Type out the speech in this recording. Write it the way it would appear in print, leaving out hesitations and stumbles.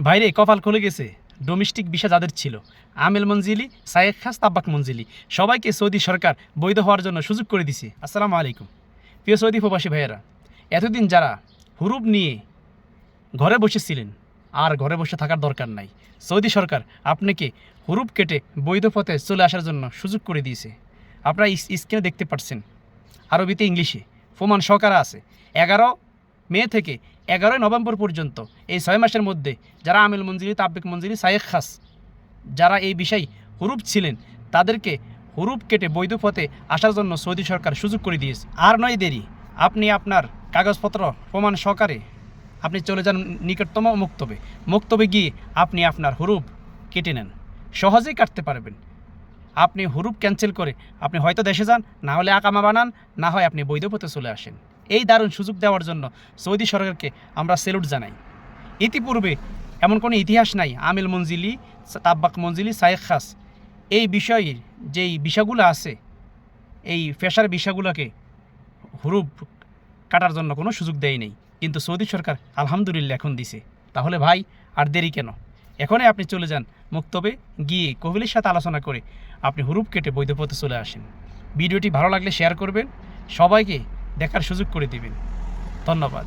বাইরে কপাল খুলে গেছে। ডোমেস্টিক ভিসা যাদের ছিল, আমেল মঞ্জিলি, সায়েক খাস, তাব্বাক মঞ্জিলি, সবাইকে সৌদি সরকার বৈধ হওয়ার জন্য সুযোগ করে দিছে। আসসালামু আলাইকুম প্রিয় সৌদি প্রবাসী ভাইয়েরা। এতদিন যারা হুরুপ নিয়ে ঘরে বসেছিলেন, আর ঘরে বসে থাকার দরকার নাই। সৌদি সরকার আপনাকে হুরুপ কেটে বৈধ পথে চলে আসার জন্য সুযোগ করে দিয়েছে। আপনারা স্ক্রিনে দেখতে পাচ্ছেন, আরবিতে ইংলিশে প্রমাণ সহকারে আছে। 11 মে থেকে 11 নভেম্বর পর্যন্ত এই 6 মাসের মধ্যে যারা আমেল মঞ্জিলি, তাব্বিক মঞ্জিলি, সায়েক খাস যারা এই বিষয় হুরুপ ছিলেন, তাদেরকে হুরুপ কেটে বৈধ পথে আসার জন্য সৌদি সরকার সুযোগ করে দিয়েছে। আর নয় দেরি, আপনি আপনার কাগজপত্র প্রমাণ সহকারে আপনি চলে যান নিকটতম মক্তবে গিয়ে আপনি আপনার হুরুপ কেটে নেন। সহজেই কাটতে পারবেন। আপনি হুরুপ ক্যান্সেল করে আপনি হয়তো দেশে যান, না হলে আকামা বানান, না হয় আপনি বৈধ পথে চলে আসেন। এই দারুণ সুযোগ দেওয়ার জন্য সৌদি সরকারকে আমরা স্যালুট জানাই। ইতিপূর্বে এমন কোনো ইতিহাস নাই আমেল মঞ্জিলি, তাব্বাক মঞ্জিলি, সায়েক খাস এই বিষয়ে যেই বিষয়গুলো আছে, এই পেশার বিষয়গুলোকে হুরুপ কাটার জন্য কোনো সুযোগ দেয় নেই, কিন্তু সৌদি সরকার আলহামদুলিল্লাহ এখন দিছে। তাহলে ভাই আর দেরি কেন? এখনই আপনি চলে যান মক্তবে গিয়ে কবিলের সাথে আলোচনা করে আপনি হুরুপ কেটে বৈধ পথে চলে আসেন। ভিডিওটি ভালো লাগলে শেয়ার করবেন, সবাইকে দেখার সুযোগ করে দিবেন। ধন্যবাদ।